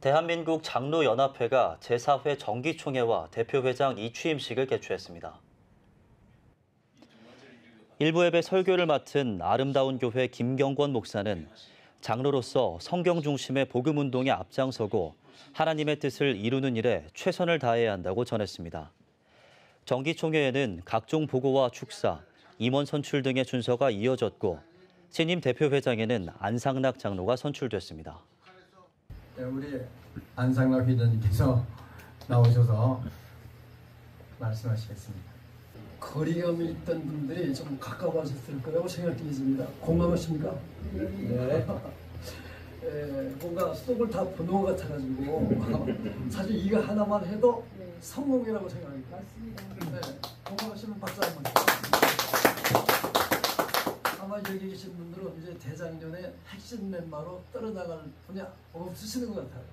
대한민국 장로연합회가 제4회 정기총회와 대표회장 이취임식을 개최했습니다. 일부 예배 설교를 맡은 아름다운 교회 김경권 목사는 장로로서 성경 중심의 복음운동에 앞장서고 하나님의 뜻을 이루는 일에 최선을 다해야 한다고 전했습니다. 정기총회에는 각종 보고와 축사, 임원 선출 등의 순서가 이어졌고 신임 대표회장에는 안상락 장로가 선출됐습니다. 우리 안상락 회장님께서 나오셔서 말씀하시겠습니다. 거리감이 있던 분들이 좀 가까워졌을 거라고 생각되겠습니다. 공감하십니까? 네. 뭔가 속을 다 보는 것 같아가지고 사실 이거 하나만 해도 성공이라고 생각합니다. 맞습니다. 네. 공감하시면 박수 한번 주세요. 아마 여기 계신 분들은 이제 대장년의 핵심 멤버로 떨어나갈 분이 없으시는 것 같아요.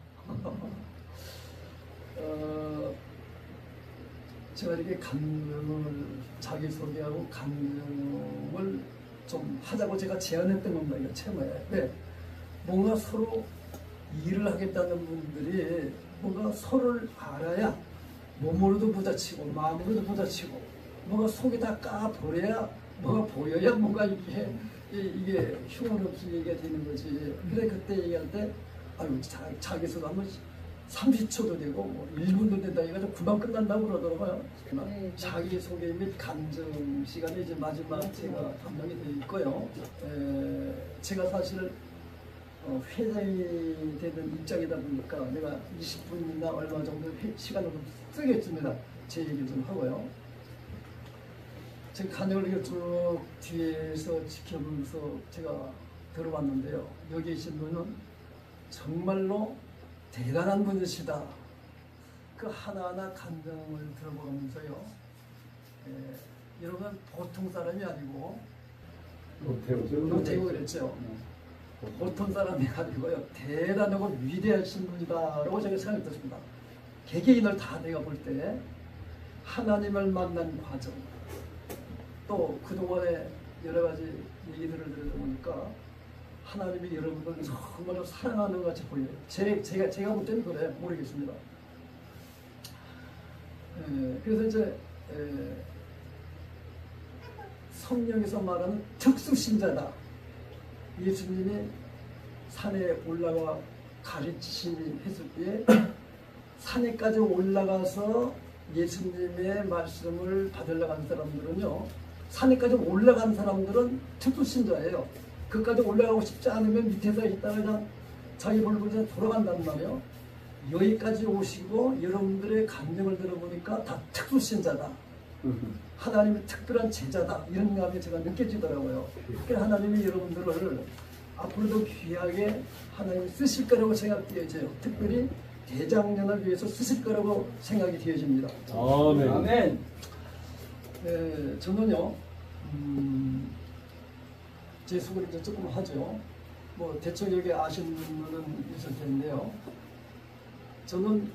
제가 이렇게 감명을 자기소개하고 감명을 좀 하자고 제가 제안했던 겁니다. 이거 처음에. 네. 뭔가 서로 일을 하겠다는 분들이 뭔가 서로를 알아야 몸으로도 부딪히고 마음으로도 부딪히고 뭔가 속에 다 까버려야 뭐가 보여야 뭔가 이게 흉은 없이 얘기가 되는 거지. 그래 그때 얘기할 때 아유 자기소개 하면 30초도 되고 뭐 1분도 된다 해가지고 금방 끝난다고 그러더라고요. 네. 자기소개 및 감정 시간이 이제 마지막 제가 담당이 되어 있고요. 제가 사실 회장이 되는 입장이다 보니까 내가 20분이나 얼마 정도 시간을 좀 쓰겠습니다. 제 얘기를 좀 하고요. 제 간역을 이렇게 쭉 뒤에서 지켜보면서 제가 들어봤는데요. 여기 계신 분은 정말로 대단한 분이시다. 그 하나하나 감정을 들어보면서요. 여러분 보통 사람이 아니고 노태우 그랬죠. 보통 사람이 아니고요. 대단하고 위대하신 분이다라고 제가 생각했습니다. 개개인을 다 내가 볼 때 하나님을 만난 과정 또 그동안에 여러 가지 얘기들을 들어보니까 하나님이 여러분들 정말로 사랑하는 것 같이 보여요. 제가 볼 때는 그래 모르겠습니다. 그래서 이제 성경에서 말하는 특수신자다. 예수님이 산에 올라가 가르치시니 했을 때 산에까지 올라가서 예수님의 말씀을 받으려고 한 사람들은요. 산에까지 올라간 사람들은 특수신자예요. 그까지 올라가고 싶지 않으면 밑에서 있다가 그냥 자기 볼보자 돌아간단 말이에요. 여기까지 오시고 여러분들의 감정을 들어보니까 다 특수신자다. 하나님의 특별한 제자다. 이런 감이 제가 느껴지더라고요. 그래서 하나님이 여러분들을 앞으로도 귀하게 하나님이 쓰실 거라고 생각되어져요. 특별히 대장년을 위해서 쓰실 거라고 생각이 되어집니다. 아멘. 아멘. 저는요. 제 소개를 이제 조금 하죠. 뭐 대충 여기 아시는 분은 있을 텐데요. 저는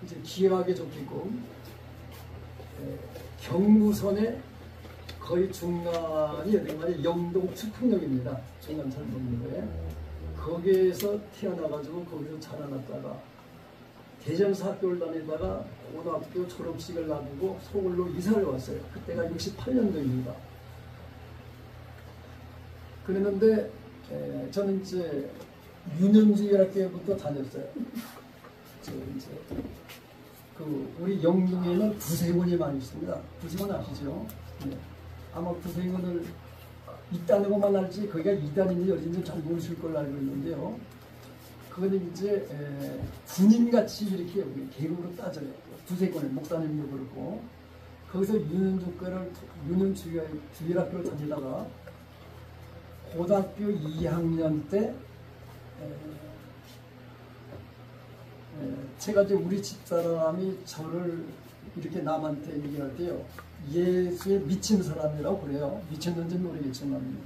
이제 기억하기 좋게끔 경부선의 거의 중간이 어디 말이 영동 축풍역입니다. 중간 잘 보는데 거기에서 태어나가지고 거기서 자라났다가 대전사 학교를 다니다가 고등학교 졸업식을 놔두고 서울로 이사를 왔어요. 그때가 68년도입니다. 그랬는데 저는 이제 유년주의학교부터 다녔어요. 이제 우리 영동에는 구세군이 많이 있습니다. 구세군 아시죠? 네. 아마 구세군을 있다는 것만 알지 거기가 2단인지 어딘지 잘 모르실 걸로 알고 있는데요. 그거는 이제 군인같이 이렇게 계급으로 따져요. 구세군의 목사님도 그렇고 거기서 유년주의학교를 다니다가 고등학교 2학년 때 제가 이제 우리 집사람이 저를 이렇게 남한테 얘기할 때요. 예수에 미친 사람이라고 그래요. 미쳤는지 모르겠지만.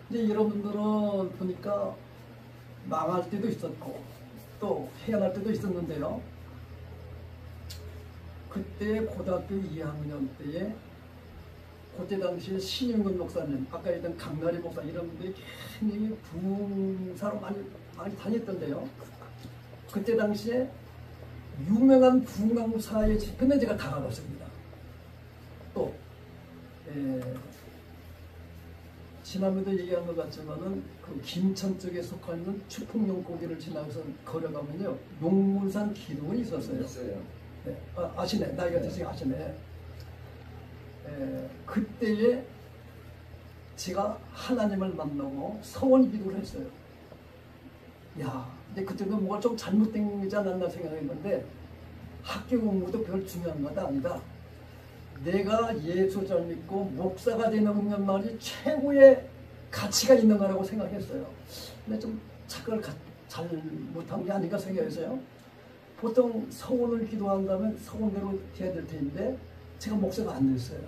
근데 여러분들은 보니까 망할 때도 있었고 또 해안할 때도 있었는데요. 그때 고등학교 2학년 때에 그때 당시에 신윤근 목사님, 아까 얘기했던 강나리 목사 이런 분들이 굉장히 부흥사로 많이 다녔던데요. 그때 당시에 유명한 부흥사의 집회는 제가 다 가봤습니다. 또 지난번에도 얘기한 것 같지만은 그 김천 쪽에 속하는 추풍용 고개를 지나서 걸어가면요 용문산 기둥이 있었어요. 네. 아시네. 나이가 드시니까 아시네. 그때에 제가 하나님을 만나고 서원 기도를 했어요. 야, 근데 그때도 뭐가 좀 잘못된 지 않았나 생각했는데 학교 공부도 별 중요한 건 아니다. 내가 예수 잘 믿고 목사가 되는 말이 최고의 가치가 있는 거라고 생각했어요. 근데 좀 착각을 잘 못한 게 아닌가 생각했어요. 보통 서원을 기도한다면 서원대로 돼야 될 텐데 제가 목사가 안 됐어요.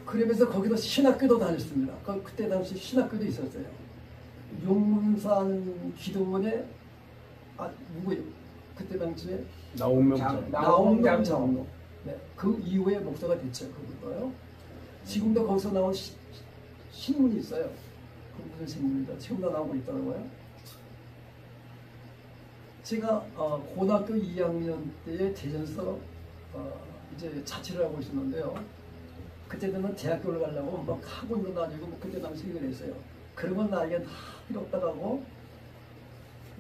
그러면서 거기도 신학교도 다녔습니다. 그때 당시 신학교도 있었어요. 용문산 기도원에 누구예요? 그때 당시에 나온명 장로. 네, 그 이후에 목사가 됐죠. 그거요. 지금도 거기서 나온 신문이 있어요. 그 무슨 신문이다. 지금도 나오고 있더라고요. 제가 고등학교 2학년 때에 대전서 이제 자취를 하고 있었는데요. 그때는 대학교를 가려고 막 학원도 다니고 뭐 그때 당시 그랬어요. 그러면 나에게 다 필요 없다고 하고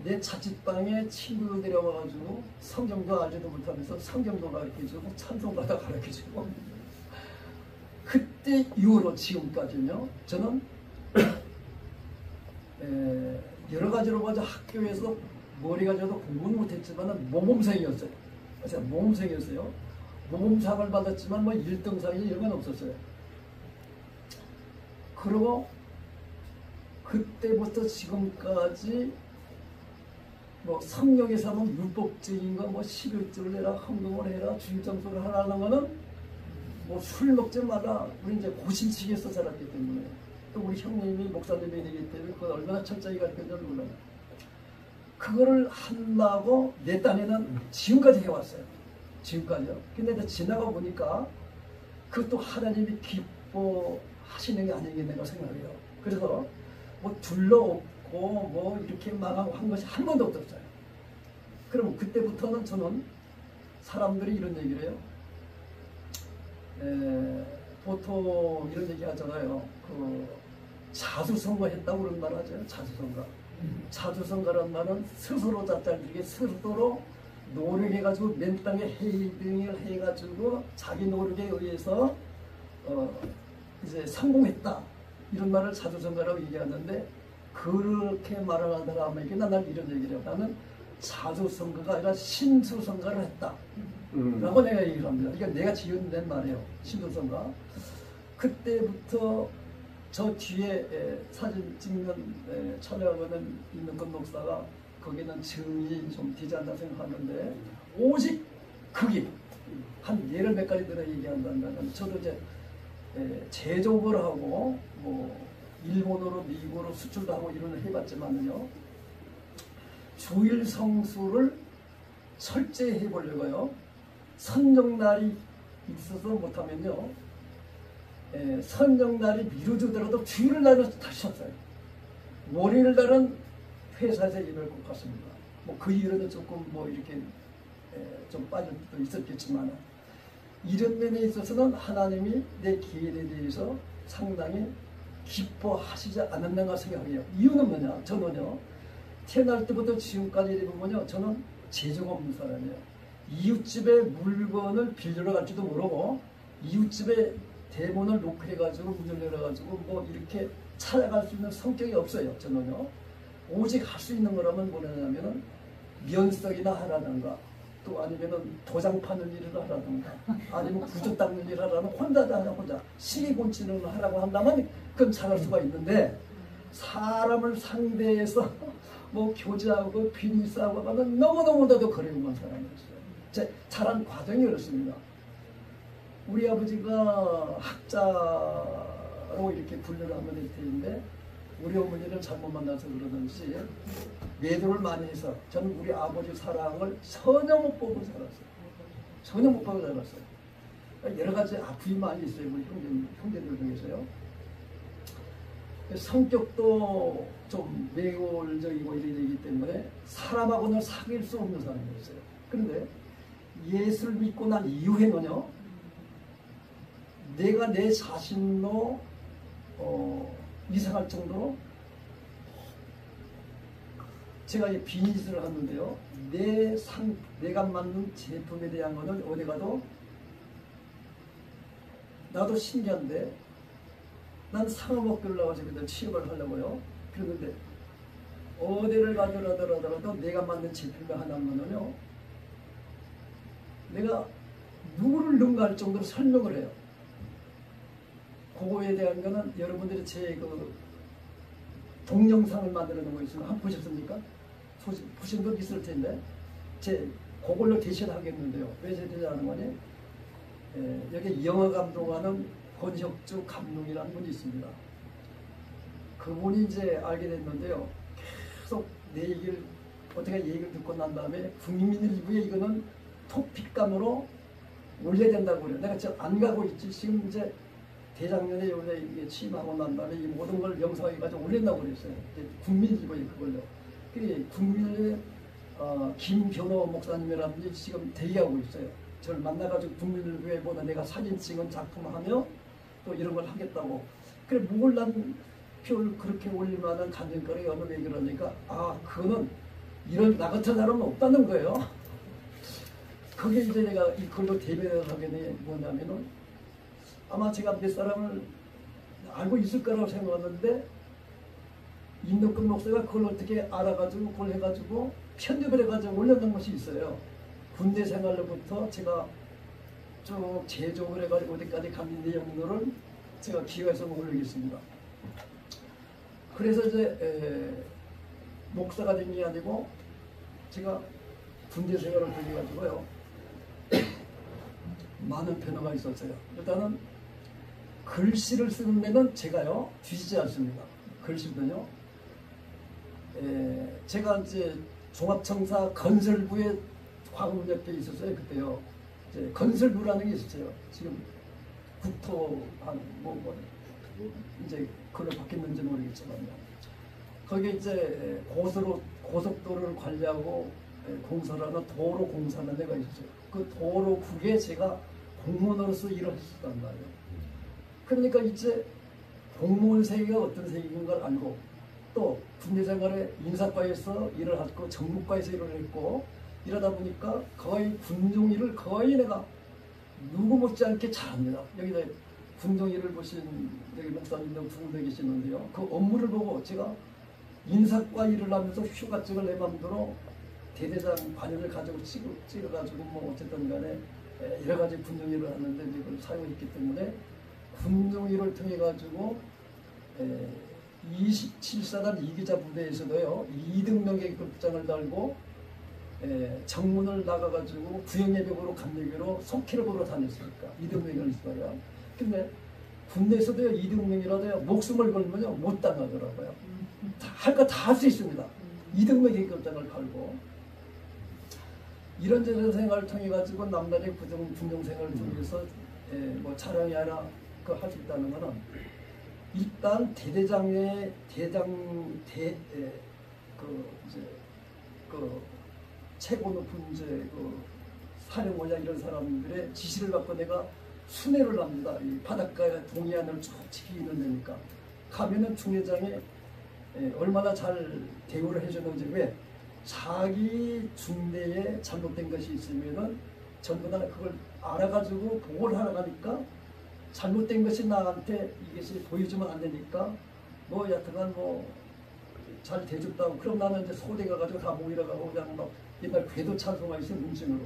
내 자취방에 친구들 데려와가지고 성경도 알지도 못하면서 성경도 가르쳐주고 찬송가도 가르쳐주고 그때 이후로 지금까지는요. 저는 여러 가지로 봐서 학교에서 머리가 저도 공부는 못했지만 모범생이었어요. 제가 모범생이었어요. 모범상을 받았지만 뭐 1등상이 이런 건 없었어요. 그리고 그때부터 지금까지 뭐 성경에서 하면 율법적인 거 뭐 11조를 해라, 헌금을 해라, 주일장소를 하라는 거는 뭐 술 먹지 마라. 우리 이제 고심치기에서 자랐기 때문에 또 우리 형님이 목사님이 되기 때문에 그걸 얼마나 철저히 가르쳤는지 몰라요. 그거를 한다고 내 딴에는 지금까지 해왔어요. 지금까지요. 근데 이제 지나가 보니까 그것도 하나님이 기뻐하시는 게 아니겠는가 생각해요. 그래서 뭐 둘러엎고 뭐 이렇게 망하고 한 것이 한 번도 없었어요. 그럼 그때부터는 저는 사람들이 이런 얘기를 해요. 보통 이런 얘기 하잖아요. 그 자수성가 했다고 그런 말 하죠. 자수성가. 자수성가란 말은 스스로 잣잘들게 스스로 노력해가지고 맨 땅에 헤이딩을 해가지고 자기 노력에 의해서 이제 성공했다 이런 말을 자수성가라고 얘기하는데 그렇게 말을 하는 사람에게 난 이런 얘기를 해요. 나는 자수성가가 아니라 신수성가를 했다 라고 내가 얘기를 합니다. 그러니까 내가 지어낸 말이에요. 신수성가. 그때부터 저 뒤에 사진 찍는 촬영하는 있는 건 목사가 거기는 증이 좀 되지 않나 생각하는데 오직 그게 한 예를 몇 가지 들어 얘기한다면 저도 이제 제조업을 하고 뭐 일본어로 미국으로 수출도 하고 이런 걸 해봤지만요 주일 성수를 철저히 해보려고요 선정날이 있어서 못하면요 선정날이 미뤄지더라도 주일 날은 다시 쉬었어요. 월요일 날은 회사에서 일을 꼭 갔습니다. 뭐 그 이유로는 조금 뭐 이렇게 좀 빠질 수도 있었겠지만 이런 면에 있어서는 하나님이 내 기회에 대해서 상당히 기뻐하시지 않았는가 생각해요. 이유는 뭐냐? 저는요 태어날 때부터 지금까지 보면요 저는 재주가 없는 사람이에요. 이웃집에 물건을 빌리러 갈지도 모르고 이웃집에 대문을 놓고 해가지고 문을 열어가지고 뭐 이렇게 찾아갈 수 있는 성격이 없어요. 저는요. 오직 할 수 있는 거라면 뭐냐면은 면석이나 하라든가 또 아니면은 도장 파는 일을 하라든가 아니면 구두 닦는 일을 하라면 혼자 시기곤치는 하라고 한다면 그건 잘할 수가 있는데 사람을 상대해서 뭐 교제하고 비밀 싸우고 하면 너무너무나도 거리는 사람이었어요. 제 자란 과정이 그렇습니다. 우리 아버지가 학자로 이렇게 분류를 하면 될 텐데 우리 어머니를 잘못 만나서 그러든지 매도를 많이 해서 저는 우리 아버지 사랑을 전혀 못 보고 살았어요. 전혀 못 보고 살았어요. 여러 가지 아픔이 많이 있어요. 우리 형제들 중에서요. 성격도 좀 매골적이고 이러기 때문에 사람하고는 사귈 수 없는 사람이었어요. 그런데 예수를 믿고 난 이후에는요, 내가 내 자신도 이상할 정도로 제가 비즈니스를 하는데요, 내가 만든 제품에 대한 거는 어디 가도 나도 신기한데, 난 상업학교를 나가서 취업을 하려고요. 그러는데 어디를 가더라도 내가 만든 제품이 하나면은요, 내가 누구를 능가할 정도로 설명을 해요. 그거에 대한 거는 여러분들이 제 그 동영상을 만들어 놓은 거 있으면 한번 보셨습니까? 보신 분 있을 텐데, 제 그걸로 대신하겠는데요. 왜 대신하는 거니? 여기 영화 감독하는 권혁주 감독이라는 분이 있습니다. 그분이 이제 알게 됐는데요, 계속 내 얘기를 어떻게 얘기를 듣고 난 다음에 국민일보에 이거는 토픽감으로 올려야 된다고 그래요. 내가 지금 안 가고 있지. 지금 이제 대작년에 원래 이게 취임하고 난 다음에 이 모든 걸 영상해가지고 올린다고 그랬어요. 국민일보에 그걸요. 그게 국민의 김변호 목사님이라는 분이 지금 대기하고 있어요. 저를 만나가지고 국민일보에 보다 내가 사진 찍은 작품하며 또 이런 걸 하겠다고. 그래, 뭘 표를 그렇게 올릴 만한 간증거리가 어느 왜 그러니까, 그거는 이런 나 같은 사람은 없다는 거예요. 그게 이제 내가 이걸로 대변을 하게 된 뭐냐면은, 아마 제가 몇 사람을 알고 있을 거라고 생각하는데, 임덕근 목사가 그걸 어떻게 알아가지고 그걸 해가지고 편집을 해가지고 올려놓은 것이 있어요. 군대 생활로부터 제가 쭉 제종을 해가지고 어디까지 간 내용들을 제가 기회해서 올리겠습니다. 그래서 이제 목사가 된 게 아니고 제가 군대 생활을 통해가지고요 많은 변화가 있었어요. 일단은 글씨를 쓰는 데는 제가요 뒤지지 않습니다. 글씨도요. 제가 이제 종합청사 건설부에 과거문 옆에 있었어요. 그때요. 이제 건설부라는 게 있었어요. 지금 국토한 이제 그걸로 바뀌었는지 모르겠지만요. 거기에 이제 고속도로를 관리하고 공사하는 도로공사하는 데가 있었어요. 그 도로국에 제가 공무원으로서 일을 했었단 말이에요. 그러니까 이제 공무원 세계가 어떤 세계인 걸 알고, 또 군대 생활에 인사과에서 일을 했고 정무과에서 일을 했고, 이러다 보니까 거의 군종 일을 거의 내가 누구 못지않게 잘합니다. 여기다 군종 일을 보신 여기 목사님도 두 분 계시는데요, 그 업무를 보고 제가 인사과 일을 하면서 휴가증을 내 맘대로 대대장 관여를 가지고 찍어가지고 뭐 어쨌든 간에 여러 가지 군종 일을 하는데 이걸 사용했기 때문에 군종 일을 통해 가지고 27사단 이기자 부대에서도요 2등병 계급장을 달고 정문을 나가가지고 구형예배보러 감리교로 속회를 보러 다녔으니까 2등병을 있어요. 근데 군대에서도요 2등병이라도요 목숨을 걸면요 못 당하더라고요. 할 거 다 할 수 있습니다. 2등병 계급장을 달고 이런저런 생활을 통해 가지고 남날의 군종 생활을 통해서 뭐 자랑이 아니라 그 할 수 있다는 거는, 일단 대대장의 최고 높은 이제 그 사령관이나 이런 사람들의 지시를 받고 내가 순회를 합니다. 이 바닷가에 동해안을 쭉 지키는 데니까 가면은 중대장이 얼마나 잘 대우를 해주는지, 왜 자기 중대에 잘못된 것이 있으면은 전부 다 그걸 알아가지고 보고를 하러 가니까, 잘못된 것이 나한테 이것이 보여주면 안 되니까 뭐 여튼간 뭐 잘 대줬다고, 그럼 나는 이제 소대 가가지고 다 모이러 가고 그냥 막 옛날 궤도 찬송가 있으면 문증으로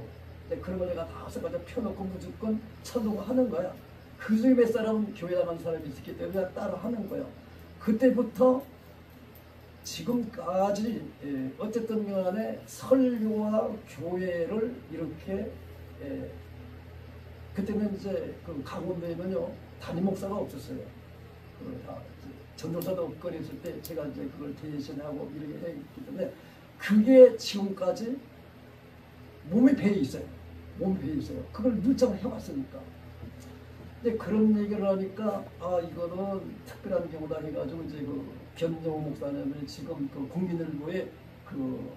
그런 걸 내가 다 써가지고 펴놓고 무조건 찬송하는 거야. 그 중에 몇 사람은 교회 나간 사람이 있었기 때문에 따라 하는 거예요. 그때부터 지금까지 어쨌든 간에 설교와 교회를 이렇게 그때는 이제 그 강원도에는요 담임 목사가 없었어요. 전도사도 없고 그랬을 때 제가 이제 그걸 대신하고 이렇게 했기 때문에 그게 지금까지 몸에 배어 있어요. 몸에 배어 있어요. 그걸 늘상 해왔으니까. 이제 그런 얘기를 하니까 아 이거는 특별한 경우다 해가지고 이제 그 변정호 목사님이 지금 그 국민일보의 그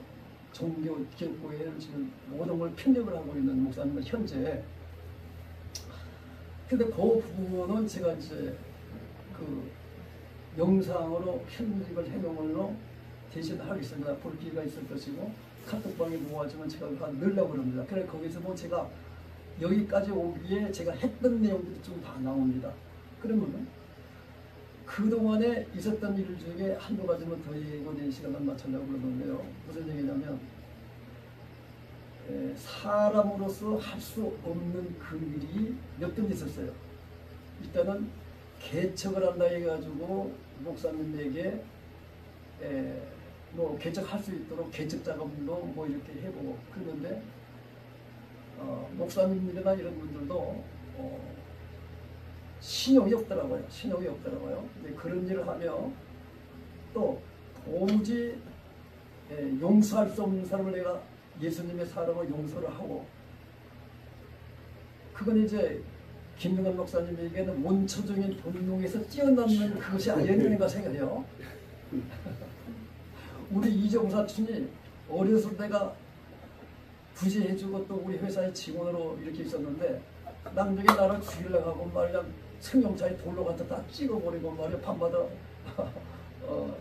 종교 기독교회를 지금 모든 걸 편집을 하고 있는 목사님은 현재. 근데 그 부분은 제가 이제 그 영상으로 편집을 해놓은 걸로 대신 하겠습니다. 볼 기회가 있을 것이고 카톡방에 모아지면 제가 넣으려고 그럽니다. 그래 거기서 뭐 제가 여기까지 오기에 제가 했던 내용들이 좀 다 나옵니다. 그러면 그동안에 있었던 일 중에 한두 가지만 더 예고된 시간을 맞추려고 그러는데요. 무슨 얘기냐면 사람으로서 할 수 없는 그 일이 몇 번 있었어요. 일단은 개척을 한다 해가지고 목사님에게 뭐 개척할 수 있도록 개척 작업도 뭐 이렇게 해보고 그러는데 목사님들이나 이런 분들도 신용이 없더라고요. 신용이 없더라고요. 근데 그런 일을 하며 또 도무지 용서할 수 없는 사람을 내가 예수님의 사랑을 용서를 하고 그건 이제 김영환 목사님에게는 원초적인 본능에서 뛰어넘는 그것이 아니었는가 생각해요. 우리 이정 사촌이 어렸을 때가 부재해주고 또 우리 회사의 직원으로 이렇게 있었는데 남들이 나를 죽이려고 하고 말이야 승용차에 돌로 갖다 다 찍어버리고 말이야 밤마다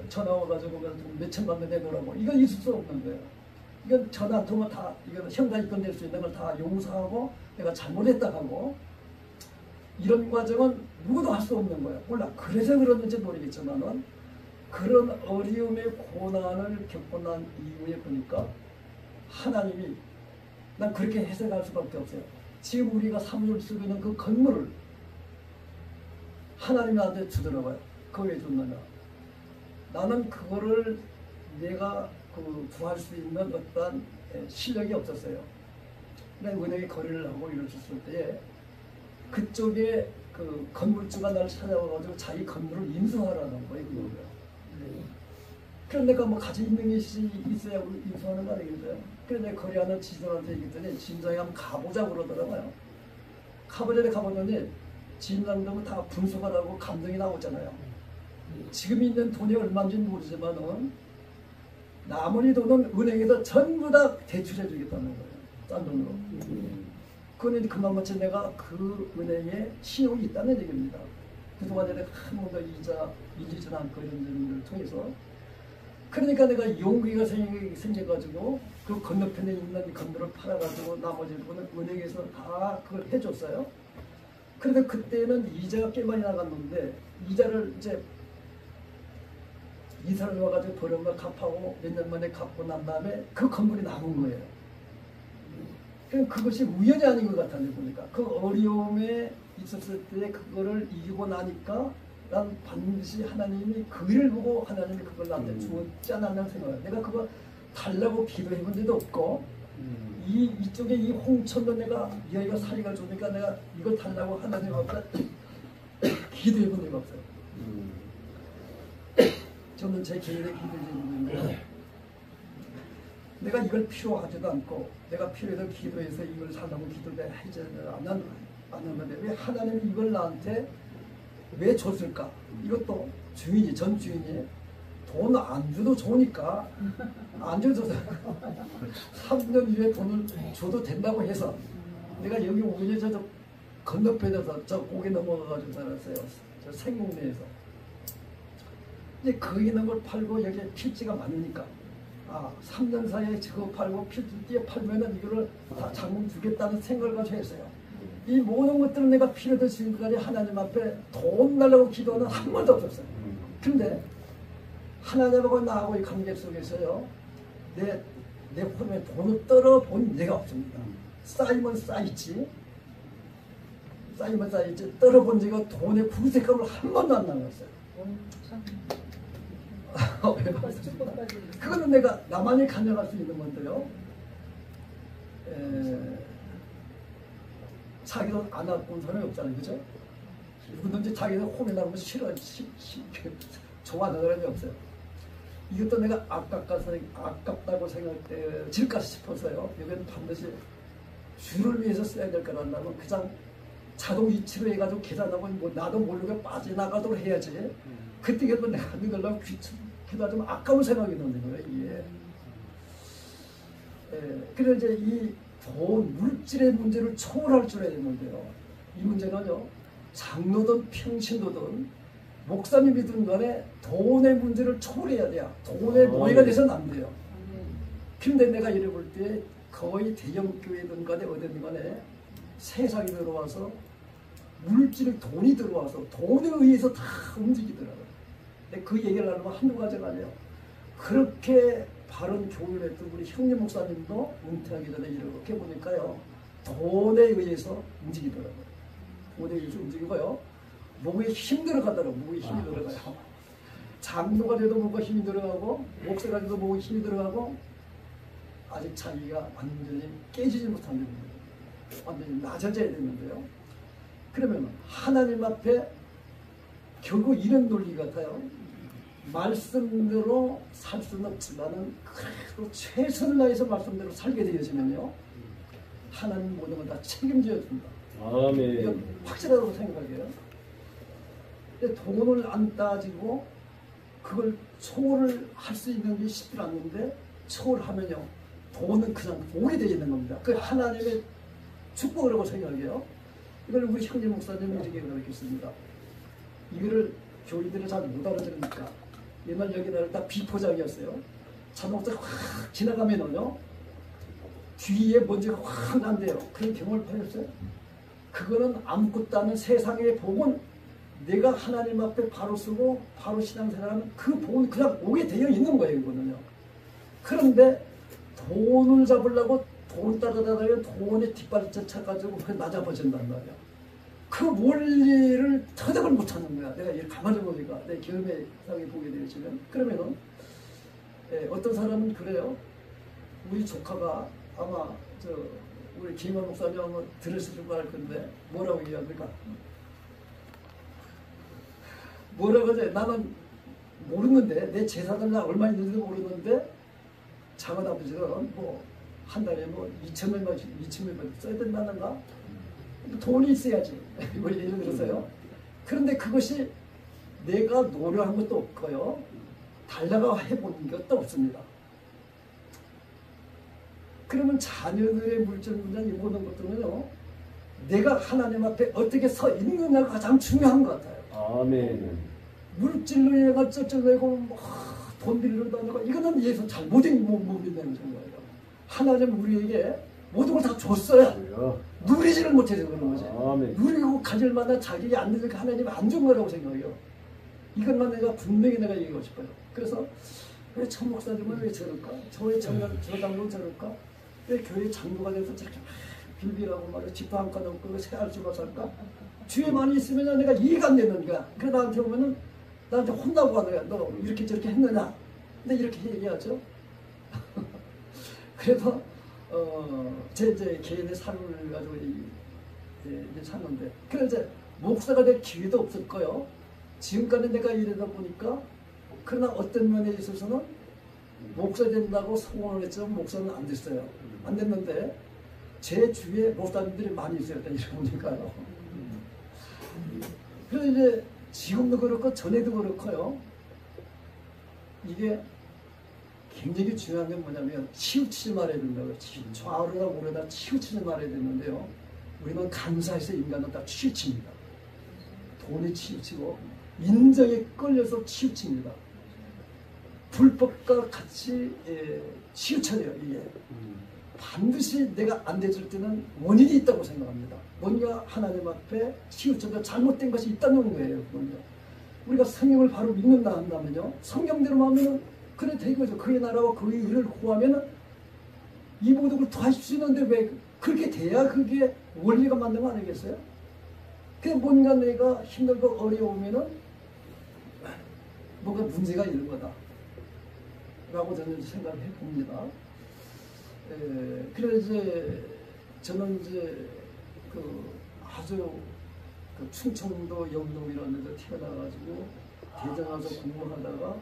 전화 와가지고 몇천만 원 내놓으라고 이건 있을 수 없는 거예요. 이건 전화 한 통은 다 이건 형사 입건될 수 있는 걸 다 용서하고 내가 잘못했다 하고 이런 과정은 누구도 할 수 없는 거예요. 몰라 그래서 그러는지 모르겠지만은 그런 어려움의 고난을 겪고 난 이후에 보니까 하나님이 난 그렇게 해석할 수밖에 없어요. 지금 우리가 사무실 쓰고 있는 그 건물을 하나님이 나한테 주더라고요. 그거 왜 줬느냐. 나는 그거를 내가 구할 수 있는 어떤 실력이 없었어요. 근데 은행에 거래를 하고 이랬을 때에 그쪽에 그 건물주가 나를 찾아와가지고 자기 건물을 인수하라는 거예요. 그거요. 그럼 내가 뭐 가지고 있는 게 있어야 인수하는 거 아니겠어요? 그래서 내가 거래하는 지점한테 얘기했더니 지점장이 한번 가보자고 그러더라고요. 가보더니 지점장도 다 분석을 하고 감정이 나오잖아요. 지금 있는 돈이 얼마인지는 모르지만은 나머지 돈은 은행에서 전부 다 대출해 주겠다는 거예요. 딴 돈으로. 그건 그만큼 내가 그 은행에 신용이 있다는 얘기입니다. 그동안에 내가 한 번도 이자 밀리지 않고 이런 점들을 통해서 그러니까 내가 용기가 생겨가지고 그 건너편에 있는 건물을 팔아가지고 나머지 돈은 은행에서 다 그걸 해줬어요. 그런데 그때는 이자가 꽤 많이 나갔는데 이자를 이제 이사를 와가지고 버려온 걸 갚하고 몇 년 만에 갚고 난 다음에 그 건물이 남은 거예요. 그것이 우연이 아닌 것 같아요. 보니까 그 어려움에 있었을 때 그거를 이기고 나니까 난 반드시 하나님이 그 일을 보고 하나님이 그걸 나한테 주었지 않았나 생각해요. 내가 그거 달라고 기도해 본 적도 없고 이쪽에 이 홍천도 내가 여기가 사리가 좋으니까 내가 이걸 달라고 하나님 앞에 기도해 본 적이 없어요. 저는 제 개인의 기도해주는데 내가 이걸 필요하지도 않고 내가 필요해서 기도해서 이걸 살라고 기도를 하지 않았는데 왜 하나님이 이걸 나한테 왜 줬을까? 이것도 주인이 전 주인이 돈 안 줘도 좋으니까 안 줘도 3년 후에 돈을 줘도 된다고 해서 내가 여기 오기 전에 저 건너편에서 저 고개 넘어가가지고 살았어요. 저 생목내에서. 이제 거기 있는 걸 팔고 여기에 필지가 많으니까 3년 사이에 저거 팔고 필지 뒤에 팔면은 이거를 다 장문 주겠다는 생각을 가지고 했어요. 이 모든 것들은 내가 필요도 지금까지 하나님 앞에 돈 달라고 기도는 한 번도 없었어요. 근데 하나님하고 나하고 이 관계 속에서요, 내 폰에 돈을 떨어본 예가 없습니다. 쌓이면 쌓이지, 떨어본 제가 돈의 구색감을 한 번도 안 나눴어요. 그거는 내가 나만이 간증할 수 있는 건데요. 자기 돈 안 갖고 온 사람이 없잖아요. 그죠? 누구든지 자기 돈 홈에 나오면 좋아하는 사람이 없어요. 이것도 내가 아깝다고 생각될까 싶어서요. 여기는 반드시 주를 위해서 써야 될 거란다면 그냥 자동 이체로 해가지고 계산하고 뭐 나도 모르게 빠져나가도록 해야지. 그때 그래도 내가 믿으려고 그다 좀 아까운 생각이 드는 거예요. 이게. 그래서 이제 이 돈, 물질의 문제를 초월할 줄 알아야 되는데요. 이 문제는요, 장로든 평신도든 목사님이든 간에 돈의 문제를 초월해야 돼요. 돈의 노예가 돼서는 안 돼요. 근데 내가 이래 볼 때 거의 대형교회든 간에 어디든 간에 세상이 들어와서 물질, 돈이 들어와서 돈에 의해서 다 움직이더라고요. 근데 그 얘기를 하려면 한두 가지가 아니에요. 그렇게 바른 교훈을 했던 우리 형님 목사님도 은퇴하기 전에 이렇게 보니까요, 돈에 의해서 움직이더라고요. 돈에 의해서 움직이고요, 목에 힘 들어가더라고요. 목에 힘이 들어가요. 장로가 돼도 목에 힘이 들어가고, 목사가 돼도 목에 힘이 들어가고, 아직 자기가 완전히 깨지지 못한 겁니다. 완전히 낮아져야 되는데요. 그러면 하나님 앞에 결국 이런 논리 같아요. 말씀대로 살 수는 없지만은 그래도 최선을 다해서 말씀대로 살게 되어지면요, 하나님 모든 걸 다 책임져야 준다. 아멘. 이건 확실하다고 생각해요. 근데 돈을 안 따지고 그걸 초월을 할 수 있는 게 쉽지 않는데, 초월하면요, 돈은 그냥 오게 되어 있는 겁니다. 그 하나님의 축복이라고 생각해요. 이걸 우리 형님 목사님이 이렇게 가르쳤습니다. 이거를 교인들이 잘 못 알아들으니까, 옛날 여기는 다 비포장이었어요. 자동차 확 지나가면은요, 뒤에 먼지가 확 난대요. 그런 경험을 하셨어요? 그거는 아무것도 않은 세상의 복은 내가 하나님 앞에 바로 쓰고 바로 신앙생활하면 그 복은 그냥 오게 되어 있는 거예요. 이거는요. 그런데 돈을 잡으려고 돈 따라다니면 돈에 뒷발을 쫓아가지고 그게 낮아버진단 말이야. 그 원리를 터득을 못하는 거야. 내가 이렇게 가만히 보니까 내 경험에 상에 보게 되어지면. 그러면은 어떤 사람은 그래요. 우리 조카가 아마 우리 김한 목사님 한번 들으실 줄 알 건데 뭐라고 얘기합니까? 뭐라고 하지? 나는 모르는데, 내 재산은 나 얼마 있는지도 모르는데, 작은 아버지는 뭐 한 달에 뭐 2,000명만 써야 된다는가? 돈이 있어야지. 뭐 예를 들어서요. 그런데 그것이 내가 노력한 것도 없고요, 달라고 해본 것도 없습니다. 그러면 자녀들의 물질 문제, 이 모든 것들은요, 내가 하나님 앞에 어떻게 서 있느냐가 가장 중요한 것 같아요. 아멘. 물질로 해가 쩌쩌내고 돈 빌리러 다니고, 이거는 예수 잘못된 몸이라는 생각이에요. 하나님 우리에게 모든 걸 다 줬어요. 누리지를 못해서 그런 거지. 아멘. 누리고 가질 만한 자격이 안 되니까 하나님이 안 준 거라고 생각해요. 이것만 내가 분명히 내가 얘기하고 싶어요. 그래서 왜 천 목사님은 왜 저럴까? 저의 저당은 저럴까? 왜 교회 장로가 돼서 저렇게 빌비라고 말해, 집도 한 칸 없고 새 알수가 살까? 주에 많이 있으면 내가 이해가 안 되는 거야. 그래 나한테 오면은 나한테 혼나고 하는 거야. 너 이렇게 저렇게 했느냐? 근데 이렇게 얘기하죠. 그래서 제 개인의 삶을 가지고 이제 사는데, 그래서 이제 목사가 될 기회도 없을 거요. 지금까지 내가 이러다 보니까, 그러나 어떤 면에 있어서는 목사 된다고 소원을 했지만 목사는 안 됐어요. 안 됐는데 제 주위에 목사님들이 많이 있어요. 이러니까요. 그래서 이제 지금도 그렇고 전에도 그렇고요. 이게 굉장히 중요한 게 뭐냐면 치우치지 말아야 된다고요. 좌우로나 우로나 치우치지 말아야 되는데요. 우리는 감사해서 인간은 다 치우칩니다. 돈이 치우치고 인정에 끌려서 치우칩니다. 불법과 같이 치우쳐요. 이게 반드시 내가 안 되질 때는 원인이 있다고 생각합니다. 뭔가 하나님 앞에 치우쳐서 잘못된 것이 있다는 거예요. 그건요. 우리가 성경을 바로 믿는다 한다면요, 성경대로 하면은 그래 된 거죠. 그의 나라와 그의 의를 구하면은 이 모든 걸 더하실 수 있는데 왜 그렇게 돼야 그게 원리가 맞는 거 아니겠어요? 그 뭔가 내가 힘들고 어려우면은 뭔가 문제가 있는 거다 라고 저는 생각을 해봅니다. 그래서 이제 저는 이제 아주 충청도 영동이라는 데 태어나가지고 대전 와서 공부하다가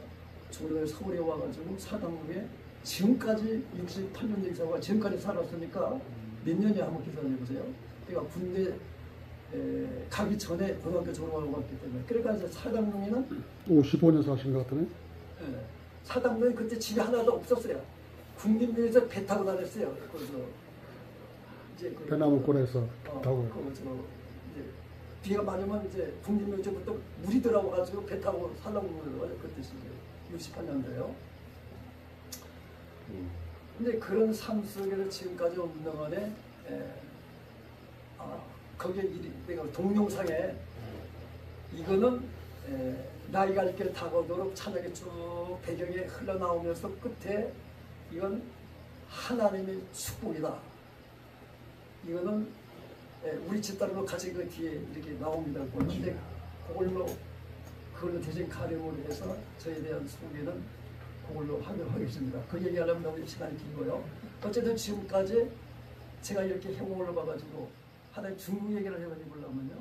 저를 서울에 와가지고 사당국에 지금까지 68년 역사가 지금까지 살았으니까 몇 년이야 한번 계산해 보세요. 그러니까 군대 가기 전에 고등학교 졸업하고 갔기 때문에. 그러니까 이제 사당동에는 55년 사신 것 같으네. 사당동에 그때 집이 하나도 없었어요. 국립묘에서 배 타고 다녔어요. 그래서 이제 배나무골에서 타고. 이제 비가 많으면 이제 국립묘에서부터 물이 들어와가지고 배 타고 살라고 그러더라고요. 그때 68년도요. 근데 그런 삶 속에서 지금까지 없는 동안에 거기에 내가 동영상에 이거는 나이가 이렇게 다가오도록 찬양이 쭉 배경에 흘러나오면서 끝에 이건 하나님의 축복이다. 이거는 우리 집단으로 같이 그 뒤에 이렇게 나옵니다. 그런데 그걸로 대신 가름으로 해서 저에 대한 소개는 그걸로 하겠습니다. 그 얘기하려면 너무 시간이 길고요. 어쨌든 지금까지 제가 이렇게 행운을 봐가지고 하나의 중국 얘기를 해보려면요.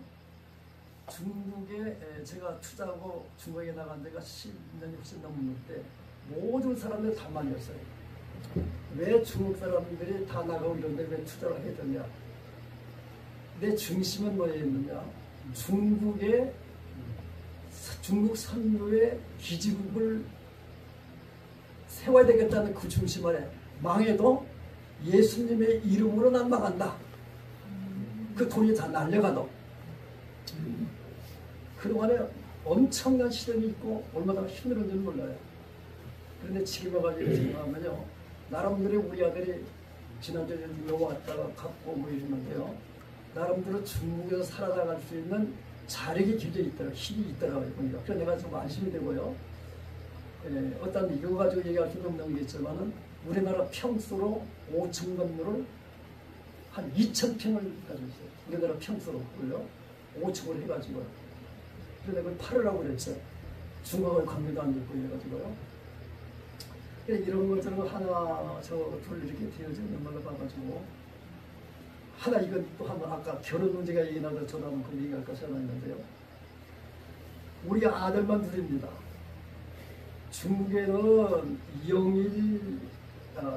중국에 제가 투자하고 중국에 나간 데가 10년이 훨씬 넘는데 모든 사람들이 다 말렸어요. 왜 중국 사람들이 다 나가고 이런데 왜 투자를 해야 되냐. 내 중심은 뭐였느냐. 중국 선교의 기지국을 세워야 되겠다는 그 중심 아래 망해도 예수님의 이름으로 난 망한다. 그 돈이 다 날려가도. 그동안에 엄청난 시련이 있고 얼마나 힘들었는지 몰라요. 그런데 지금 와가지고 생각하면요. 나름대로 우리 아들이 지난주에 놀러 왔다가 갖고 뭐 이러는데요. 나름대로 중국에서 살아나갈 수 있는 자력이 길져 있더라고요. 힘이 있더라고요. 보니까. 그래서 내가 좀 안심이 되고요. 어떤 이거 가지고 얘기할 수는 없는 게 있지만은 우리나라 평수로 5층 건물을 한 2,000평을 가지고 있어요. 우리나라 평수로요. 5층으로 해가지고요. 그래서 내가 팔으라고 그랬죠. 중국하고 관계도 안 됐고 이래가지고요. 이런 것들은 하나, 둘 이렇게 되어지는 걸로 봐가지고 하나 이건 또 한번 아까 결혼 문제가 얘기 나서 저도 한번 그 얘기할까 생각했는데요. 우리 아들만 둘입니다. 중국에는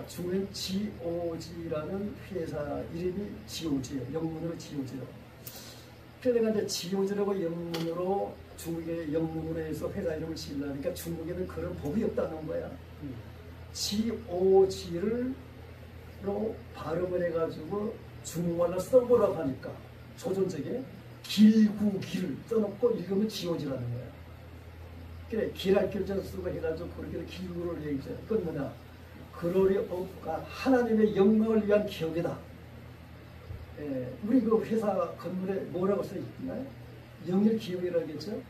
중국엔 GOG라는 회사 이름이 GOG예요. 영문으로 GOG요. 그래서 내가 이제 GOG라고 영문으로 중국의 영문으로 해서 회사 이름을 지으려니까 중국에는 그런 법이 없다는 거야. GOG로 발음을 해가지고 중국말로 써보라고 하니까 조선적에 길구기를 써놓고 읽으면 GOG라는 거야. 그래 길할 길자 쓰고 해가지고 그렇게 길구를 얘기해요. 그건 뭐냐? 그러리 없가 하나님의 영광을 위한 기업이다. 우리 그 회사 건물에 뭐라고 써있나요? 영일 기업이라고 했죠.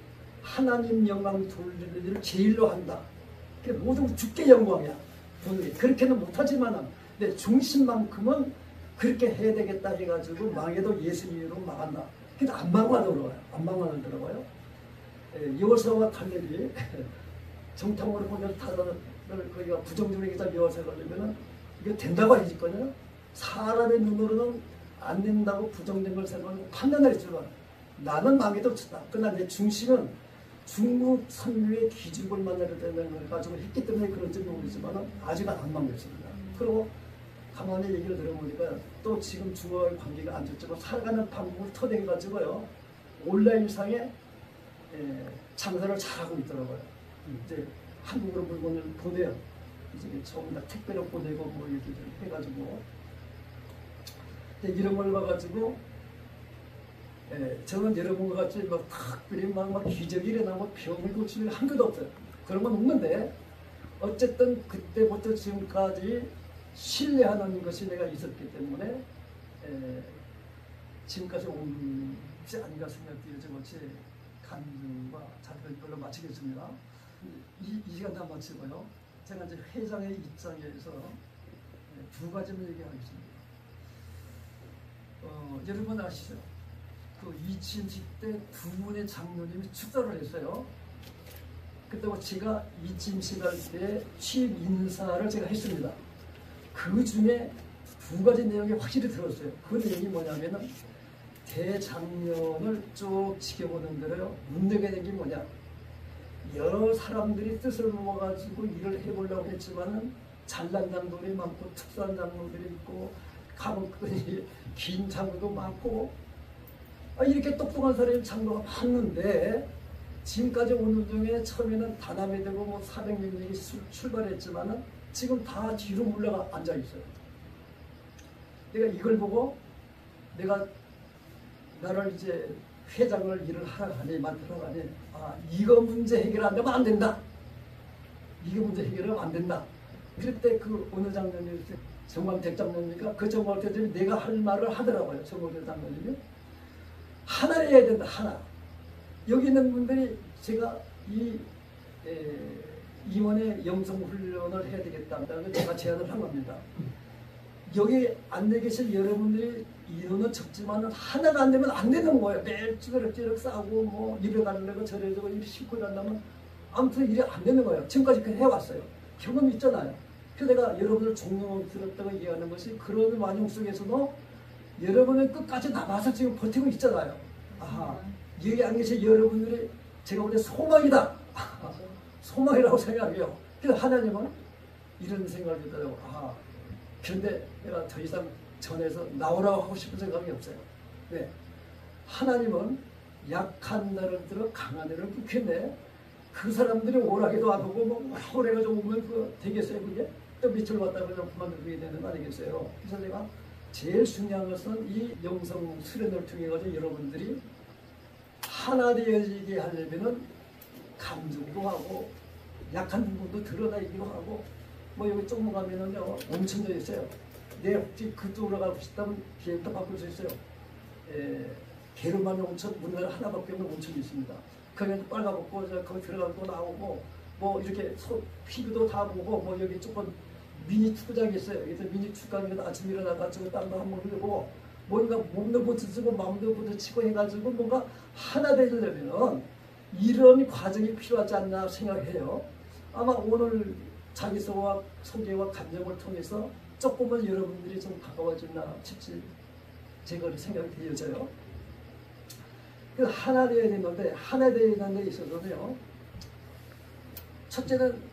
하나님 영광 돌리는 일을 제일로 한다. 모든 주께 영광이야. 그렇게는 못하지만 내 중심만큼은 그렇게 해야 되겠다 해가지고 망해도 예수님으로 망한다. 근데 안 망하더라고요. 안 망하더라고요. 여호사와 칼렙이 정탐으로 보면 타자를 거기가 부정적으로 얘기다 여호사에 걸리면은 이게 된다고 해줄 거냐? 사람의 눈으로는 안 된다고 부정된 걸 생각하고 판단을 했지만 나는 망해도 좋다. 그러나 내 중심은 중국 선교의 기준을 만나야 되는 걸 가지고 했기 때문에 그런지 모르지만 아직 안 망했습니다. 그리고 가만히 얘기를 들어보니까 또 지금 중국과의 관계가 안 좋지만 살아가는 방법을 터내가지고요. 온라인상에 장사를 잘하고 있더라고요. 이제 한국으로 물건을 보내요. 이제 전부 다 택배로 보내고 뭐 이렇게 해가지고 이런 걸 봐가지고 저는 여러분과 같이 막 특별히 막 기적이 일어나고 병을 고치는 한 것도 없어요. 그런 건 없는데 어쨌든 그때부터 지금까지 신뢰하는 것이 내가 있었기 때문에 지금까지 온지 아닌가 생각되어서 같이 간증과 자료를 별로 마치겠습니다. 이 시간 다 마치고요. 제가 이제 회장의 입장에서 두 가지만 얘기하겠습니다. 여러분 아시죠? 그 이침식 때 두 분의 장로님이 축사를 했어요. 그때 제가 이침식 할 때 취임 인사를 제가 했습니다. 그 중에 두 가지 내용이 확실히 들었어요. 그 내용이 뭐냐면은 대장년을 쭉 지켜보는 대로 문제가 된 게 뭐냐. 여러 사람들이 뜻을 모아가지고 일을 해보려고 했지만은 잘난 장로들이 많고 특수한 장로들이 있고 감옥끈이 긴 장로도 많고 이렇게 똑똑한 사람이 장로가 많은데 지금까지 오는 중에 처음에는 다남이 되고 뭐 400명이 출발했지만은 지금 다 뒤로 물러가 앉아 있어요. 내가 이걸 보고 내가 나를 이제 회장을 일을 하러 가니 맡으러 가니 이거 문제 해결 안 되면 안 된다. 이게 문제 해결은 안 된다. 그럴 때 그 어느 장로님이 정광택 장로님이니까 그 정광택 장로님이 내가 할 말을 하더라고요. 정광택 장로님이 하나를 해야 된다. 하나. 여기 있는 분들이 제가 이번에 영성훈련을 해야 되겠다고 제가 제안을 한 겁니다. 여기 앉아 계실 여러분들이 인원은 적지만 하나가 안 되면 안 되는 거예요. 매일 찌그럭찌그럭 싸고 뭐 이래 가려고 저래 저래 이렇게 싣고 이런다면 아무튼 일이 안 되는 거예요. 지금까지 그렇게 해왔어요. 경험이 있잖아요. 그래서 내가 여러분을 존경스럽다고 얘기하는 것이 그런 와중 속에서도 여러분은 끝까지 남아서 지금 버티고 있잖아요. 여기 안 계신 여러분들이 제가 볼 때 소망이다. 소망이라고 생각해요. 그래서 하나님은 이런 생각을 하더라고요. 그런데 내가 더 이상 전에서 나오라고 하고 싶은 생각이 없어요. 네. 하나님은 약한 나를 들어 강한 애를 굽겠네. 그 사람들이 오라기도 안 오고 뭐 오래가지고 오면 그 되겠어요. 그게 또 밑을 왔다 그러면 그만두게 되는 거 아니겠어요. 그래서 내가 제일 중요한 것은 이 영성 수련을 통해 가지고 여러분들이 하나 되어지게 하려면은 감정도 하고 약한 부분도 드러내기도 하고 뭐 여기 조금 가면은요 온천도 있어요. 내 혹시 그쪽으로 가고 싶다면 비행도 바꿀 수 있어요. 게르마니 온천 우리나라 하나밖에 없는 온천이 있습니다. 거기 빨가벗고 거기 들어가고 나오고 뭐 이렇게 피부도 다 보고 뭐 여기 조금 미니 축구장이 있어요. 그래서 미니 축구장에서 아침 일어나가 저 땀도 한번 흘리고 뭔가 몸도 부딪히고 마음도 부딪히고 해가지고 뭔가 하나 되려면은 이런 과정이 필요하지 않나 생각해요. 아마 오늘 자기소개와 소개와 감정을 통해서 조금은 여러분들이 좀 가까워지나 싶지 제가 생각이 되어져요. 그래서 하나 되어야 되는데 하나 되는 데 있어서는요. 첫째는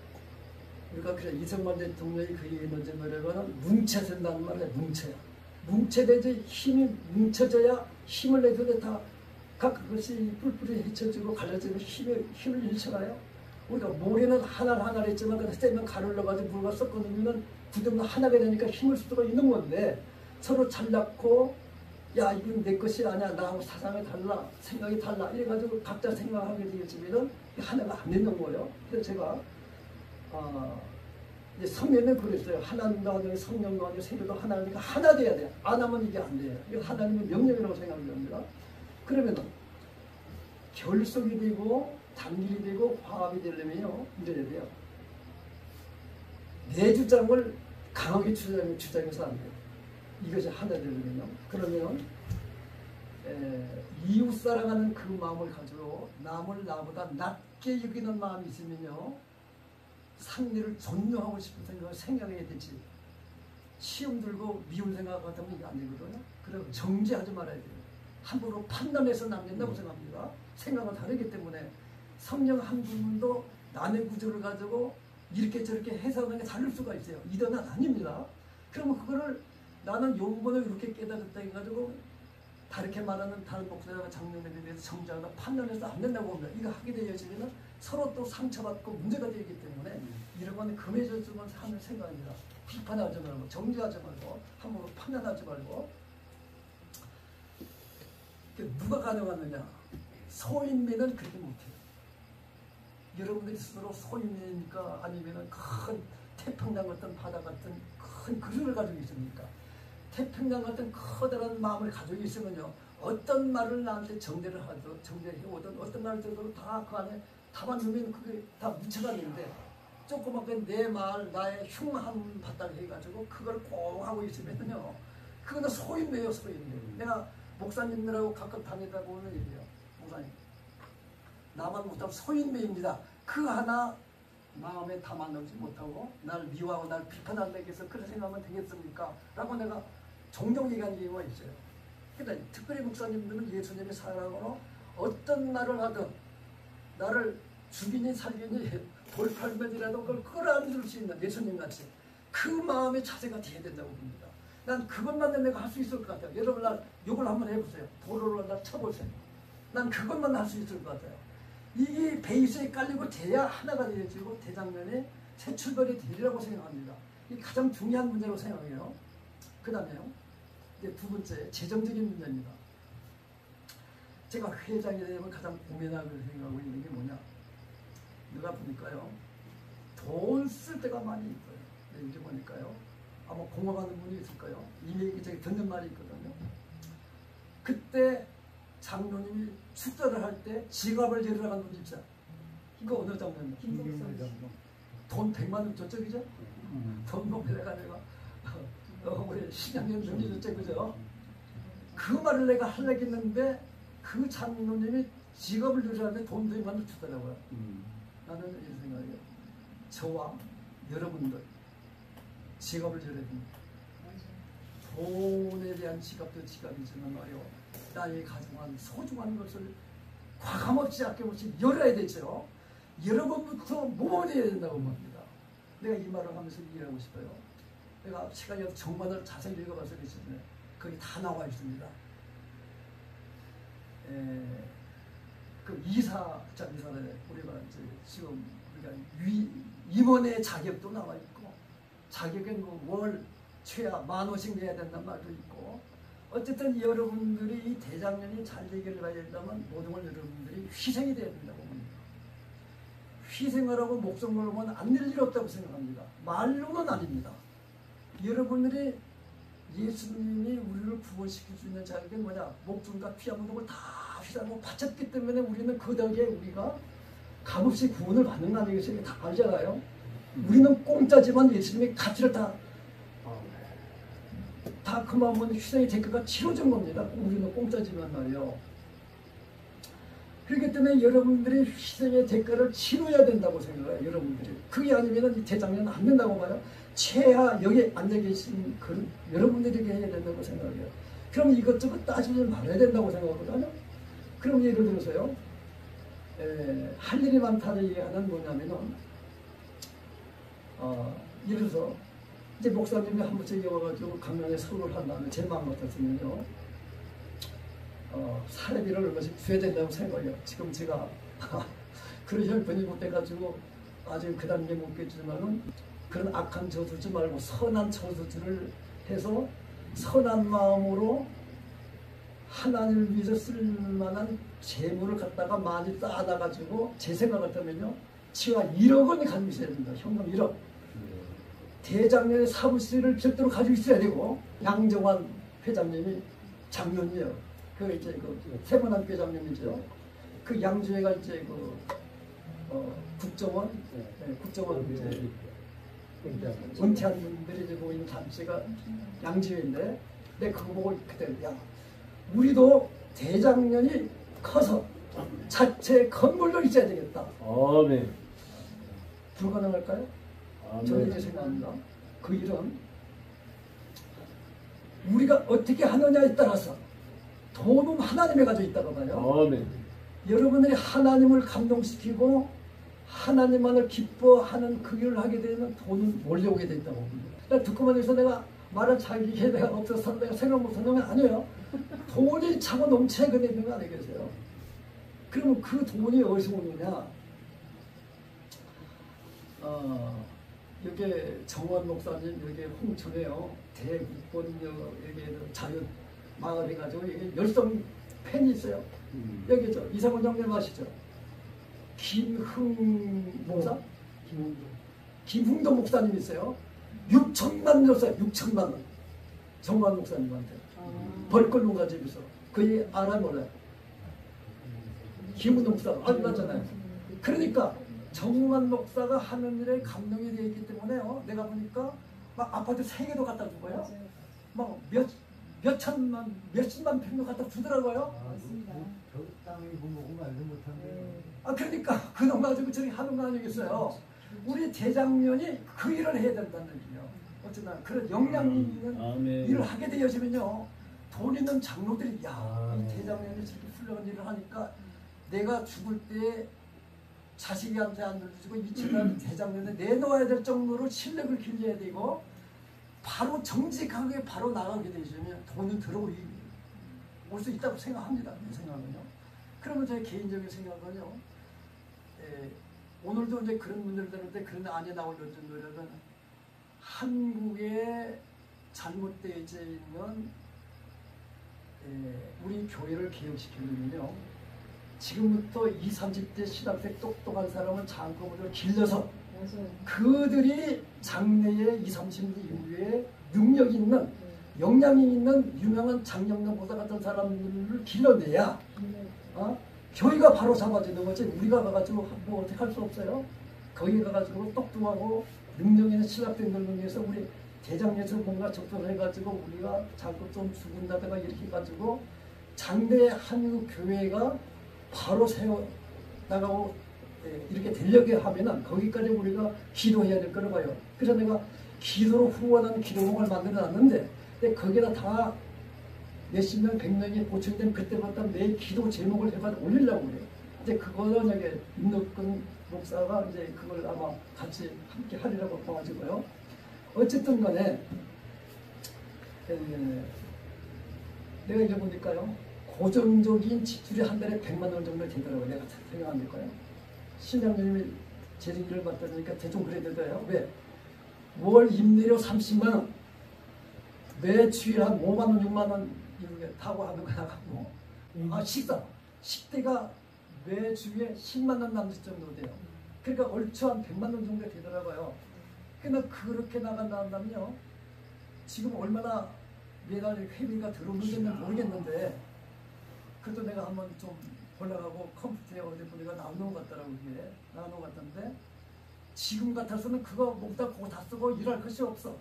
우리가 그래 이승만 대통령이 그 얘기했는지 뭐라고는 뭉쳐야 된다는 말이에요. 뭉쳐야. 뭉쳐야지 힘이 뭉쳐져야 힘을 내도 다 그것이 뿔뿔이 헤쳐지고 갈라지고 힘을 잃잖아요. 우리가 모래는 하나를 했지만 그 떼면 가루를 넣어가지고 물과 섞어놓으면 굳으면 하나가 되니까 힘을 쓸 수가 있는 건데 서로 잘났고 야 이건 내 것이 아니야 나하고 사상이 달라 생각이 달라 이래가지고 각자 생각하게 되겠지만 하나가 안 되는 거예요. 그래서 제가 이제 성경에는 그랬어요. 하나님도 하나님 성령도 하나님 세계도 하나니까 하나 돼야 돼요. 안 하면 이게 안 돼요. 이거 하나님의 명령이라고 생각이 됩니다. 그러면 결속이 되고 단일이 되고 화합이 되려면요 이래야 돼요. 내 주장을 강하게 주장해서 안 돼요. 이것이 하나 되려면요. 그러면 이웃 사랑하는 그 마음을 가지고 남을 나보다 낮게 여기는 마음이 있으면요 상대를 존경하고 싶은 생각해야 되지. 시험 들고 미운 생각 같으면 이게 안 되거든요. 그리고 정지하지 말아야 돼요. 함부로 판단해서는 안 된다고 생각합니다. 생각은 다르기 때문에 성령 한 부분도 남의 구조를 가지고 이렇게 저렇게 해석하는 게 다를 수가 있어요. 이거는 아닙니다. 그러면 그거를 나는 요 부분을 이렇게 깨달았다 해가지고 다르게 말하는 다른 목사나 장로님에 대해서 정죄하거나 판단해서 안 된다고 봅니다. 이거 하게 되어지면 서로 또 상처받고 문제가 되기 때문에 이런 건 금해졌으면 하는 생각입니다. 비판하지 말고 정죄하지 말고 함부로 판단하지 말고 누가 가능하느냐? 소인매는 그렇게 못해요. 여러분들이 스스로 소인매입니까? 아니면 큰 태평양 같은 바다 같은 큰 그릇을 가지고 있습니까? 태평양 같은 커다란 마음을 가지고 있으면요. 어떤 말을 나한테 정죄를 하든 정죄해오든 어떤 말을 들어도 다 그 안에 담아두면 그게 다 묻혀가는데 조그맣게 내 말, 나의 흉한 바닥 해가지고 그걸 꼭 하고 있으면요. 그거는 소인매예요, 소인매. 내가 목사님들하고 가끔 다니다 보는 얘기예요. 목사님. 나만 못하면 소인매입니다. 그 하나 마음에 담아놓지 못하고 날 미워하고 날 비판한다고 해서 그렇게 생각하면 되겠습니까? 라고 내가 종종 얘기한 이유가 있어요. 그러니까 특별히 목사님들은 예수님의 사랑으로 어떤 말을 하든 나를 죽이니 살리니 돌팔매이라도 그걸 끌어안을 수 있는 예수님같이 그 마음의 자세가 돼야 된다고 봅니다. 난 그것만 내가 할 수 있을 것 같아요. 여러분 날 욕을 한번 해보세요. 도로를 날 쳐보세요. 난 그것만 할 수 있을 것 같아요. 이게 베이스에 깔리고 돼야 하나가 되어지고 대장면이 새 출발이 되리라고 생각합니다. 이게 가장 중요한 문제라고 생각해요. 그 다음에요. 이제 두 번째 재정적인 문제입니다. 제가 회장이 되면 가장 고민하고 생각하고 있는 게 뭐냐. 누가 보니까요. 돈 쓸 때가 많이 있고요. 이제 보니까요. 아마 공감하는 분이 있을 거예요. 이 얘기 저기 듣는 말이 있거든요. 그때 장로님이 축사를 할 때 지갑을 열으러 간 분 있죠. 이거 어느 장면이요? 돈 100만 원 저쪽이죠? 돈 먹으려가 내가 우리 신양년 정리 저쪽 그죠? 그 말을 내가 하려고 했는데 그 장로님이 지갑을 열으러 하는데 돈 100만 원 주더라고요. 나는 이런 생각이에요. 저와 여러분들 지갑을 열어야 됩니다. 돈에 대한 지갑도 지갑이지만 말이요. 나의 가정한 소중한 것을 과감없이 아낌없이 열어야 되죠. 여러분부터 모범해야 된다고 봅니다. 내가 이 말을 하면서 이해하고 싶어요. 내가 시간이 없어 정반을 자세히 읽어봐서 그렇지만 거기 다 나와 있습니다. 그 이사를 우리가 이제 지금 우리가 임원의 자격도 나와 있고 자격은 월 최하 10,000원씩 내야 된다는 말도 있고 어쨌든 여러분들이 이 대장년이 잘 되기를 봐야 된다면 모든 걸 여러분들이 희생이 돼야 된다고 봅니다. 희생을 하고 목숨 걸면 안 될 일 없다고 생각합니다. 말로는 아닙니다. 여러분들이 예수님이 우리를 구원시킬 수 있는 자격이 뭐냐? 목숨과 피 한 번 다 휘살고 바쳤기 때문에 우리는 그 덕에 우리가 값없이 구원을 받는 거 아니겠어요? 다 알잖아요. 우리는 공짜지만 예수님의 가치를 다 그 마음은 희생의 대가가 치러진 겁니다. 우리는 공짜지만 말이요. 그렇기 때문에 여러분들이 희생의 대가를 치러야 된다고 생각해요. 여러분들이. 그게 아니면 이 대장년은 안 된다고 봐요. 최하 여기 앉아 계신 그 여러분들에게 해야 된다고 생각해요. 그럼 이것저것 따지지 말아야 된다고 생각하거든요. 그럼 예를 들어서요. 할 일이 많다는 얘기하는 뭐냐면은 예를 들어서 이제 목사님이 한 번씩 여와가지고 강연에 설교를 한다면 제 마음 같았으면요. 사례비를 얼마씩 줘야 된다고 생각해요. 지금 제가 그런 형편이 못 돼가지고 아직 그 단계 못 겠지만은 그런 악한 저주지 말고 선한 저주를 해서 선한 마음으로 하나님을 위해서 쓸만한 재물을 갖다가 많이 쌓아놔가지고 제 생각 같으면요. 치와 1억 원이 가지고 있어야 됩니다. 현금 1억. 대장년의 사무실을 별도로 가지고 있어야 되고 양정환 회장님이 장년이에요. 그 이제 그 세번한 회장님이죠. 그 양주회가 이제 그 국정원, 국정원 이제 은퇴한 분들이 이제 모이는 단체가 양주회인데, 내가 그거 보고 그때 야, 우리도 대장년이 커서 자체 건물로 있어야 되겠다. 아멘. 불가능할까요? 아멘. 저는 이렇게 생각합니다. 그 일은 우리가 어떻게 하느냐에 따라서 돈은 하나님에 가져 있다고 봐요. 아멘. 여러분들이 하나님을 감동시키고 하나님만을 기뻐하는 그 일을 하게 되면 돈은 몰려오게 된다고 봅니다. 그러니까 듣고만 해서 내가 말을 잘 이해 내가 없어서 내가 생각 못하는 건 아니에요. 돈이 차고 넘쳐야 그 되는 거 아니겠어요? 그러면 그 돈이 어디서 오느냐? 여기 정원 목사님 여기 홍천에요. 대국본 여기 자유 마을 해가지고 여기 열성 팬이 있어요. 여기 저 이상원 장님 아시죠? 김흥 목사? 김흥도 목사님 있어요. 6천만 줬어요. 6천만 원. 정관 목사님한테. 벌꿀농가 집에서. 그게 알아 몰라요. 김흥도 목사 알았잖아요. 그러니까 정관 목사가 하는 일에 감동이 되어 있기 때문에요. 내가 보니까 막 아파트 3개도 갖다 주고요. 막 몇천만, 몇십만 평도 갖다 주더라고요. 땅이 보고 말도 못한데. 그러니까 그놈 가지고 저기 하는 거 아니겠어요. 우리 대장년이 그 일을 해야 된다는 얘기예요. 어쨌든 그런 역량 있는 일을 하게 되어지면요. 돈 있는 장로들이 야, 이 대장년이 저렇게 훌륭한 일을 하니까 내가 죽을 때 자식이한테 안 들어주고 이 집안 대장년에 내놓아야 될 정도로 실력을 길러야 되고 바로 정직하게 바로 나가게 되시면 돈은 들어올 수 있다고 생각합니다. 이 생각은요. 그러면 제 개인적인 생각은요. 오늘도 이제 그런 분들 들을 때 그런 안에 나올 어떤 노력은 한국에 잘못되어 있는 우리 교회를 개혁시키려면요. 지금부터 20, 30대 신학생 똑똑한 사람을 장검으로 길러서 그들이 장래에 20, 30대 이후에 능력 있는 역량이 있는 유명한 장영남 보사 같은 사람들을 길러내야 교회가 바로 잡아주는 거지. 우리가 가가지고 뭐 어떻게 할 수 없어요. 거기 가가지고 똑똑하고 능력 있는 신학생들을 위해서 우리 대장에서 뭔가 접촉해가지고 우리가 자꾸 좀 죽은다든가 이렇게 해가지고 장래 한국 교회가 바로 세워나가고 이렇게 되려게 하면은 거기까지 우리가 기도해야 될 거라고 봐요. 그래서 내가 기도로 후원하는 기도목을 만들어 놨는데 거기다 다 몇십 명, 100명이 보충되면 그때부터 내 기도 제목을 해가지고 올리려고 그래요. 이제 그거는 여기 윤덕근 목사가 이제 그걸 아마 같이 함께 하리라고 봐가지고요. 어쨌든 간에 내가 이제 보니까요. 고정적인 지출이 한 달에 100만 원 정도 되더라고요. 내가 생각하니까요. 신장님이 재정기를 맡다니까 대충 그래야 되더라고요. 왜? 월 임대료 30만 원, 매주일 한 5만 원, 6만 원 이렇게 타고 하는 거 나가고 식대가 매주에 10만 원 남짓 정도 돼요. 그러니까 얼추 한 100만 원 정도 되더라고요. 근데 그렇게 나간다면요. 지금 얼마나 매달 회비가 들어오는지는 모르겠는데 그것도 내가 한번 좀 올라가고 컴퓨터에 어디 보니까 나오는 것 같더라고. 이게 나오는 것 같던데 지금 같아서는 그거 목다 그거 다 쓰고 일할 것이 없어.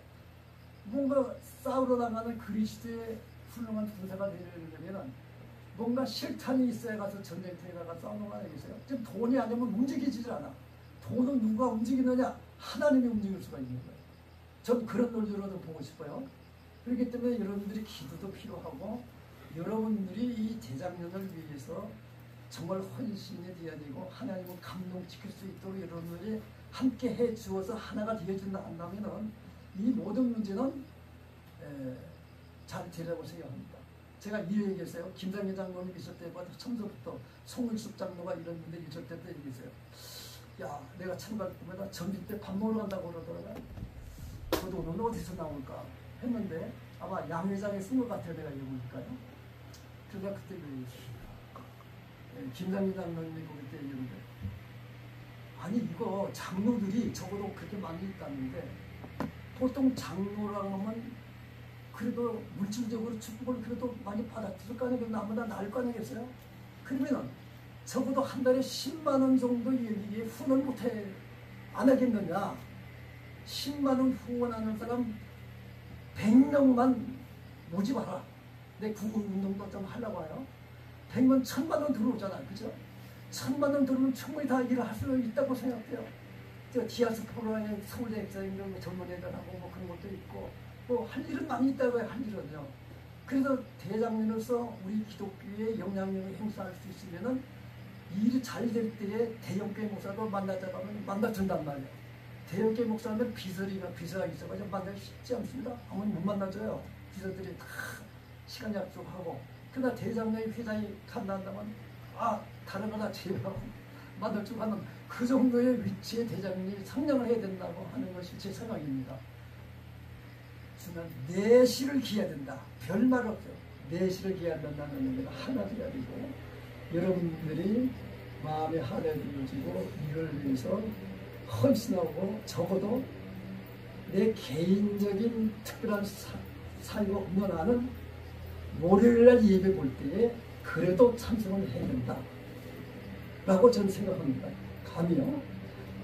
뭔가 싸우러 나가는 그리스도의 훌륭한 군사가 되려면 뭔가 실탄이 있어야 가서 전쟁터에 나가 싸우는 거 아니겠어요? 지금 돈이 아니면 움직이지를 않아. 돈은 누가 움직이느냐? 하나님이 움직일 수가 있는 거예요. 전 그런 논리로도 보고 싶어요. 그렇기 때문에 여러분들이 기도도 필요하고 여러분들이 이 대장년을 위해서 정말 헌신이 되어야 되고 하나님을 감동시킬 수 있도록 여러분들이 함께 해 주어서 하나가 되어준다 한다면은 이 모든 문제는 잘 되리라고 생각합니다. 제가 이 얘기했어요. 김장현 장로님 있을 때부터 처음부터 송일숙 장로가 이런 분들이 있을 때도 얘기했어요. 야, 내가 참가할 때마다 점심 때 밥 먹으러 간다고 그러더라고요. 그 돈은 어디서 나올까 했는데 아마 양회장에 쓴 것 같아요. 내가 읽으니까요. 그래서 그때 얘기했어요. 김장현 장로님이 그때 얘기했는데 아니 이거 장로들이 적어도 그렇게 많이 있다는데 보통 장로라고 하면 그래도 물질적으로 축복을 그래도 많이 받았을 거 아니에요. 나보다 나을 거 아니겠어요? 그러면은 적어도 한 달에 10만 원 정도 여기에 후원 못해 안 하겠느냐? 10만 원 후원하는 사람 100명만 모집하라. 내 구금운동도 좀 하려고 해요. 100명 1000만 원 들어오잖아요. 그죠? 1000만 원 들어오면 충분히 다 일을 할 수 있다고 생각해요. 저 디아스포라의 서울대 학생들 젊은 애들하고 뭐 그런 것도 있고 뭐 할 일은 많이 있다고요. 할 일은요. 그래서 대장로로서 우리 기독교의 영향력을 행사할 수 있으면은 일이 잘 될 때에 대형교회 목사도 만나자고 하면 만나준단 말이에요. 대형교회 목사는 비서가 있어가지고 만나기 쉽지 않습니다. 아무리 못 만나줘요. 비서들이 다 시간 약속하고. 그러나 대장로의 회장이 간다면 다른 거나 제외하고 만날 줄 아는 그 정도의 위치에 대장님이 상명을 해야 된다고 하는 것이 제 생각입니다. 내실을 기해야 된다. 별말 없죠. 내실을 기해야 된다는 얘기가 하나 돼야 되고 여러분들이 마음에 하려지고 이를 위해서 헌신하고 적어도 내 개인적인 특별한 사유가 없는 한은 월요일날 예배 볼 때에 그래도 참석을 해야 된다 라고 저는 생각합니다. 감이요.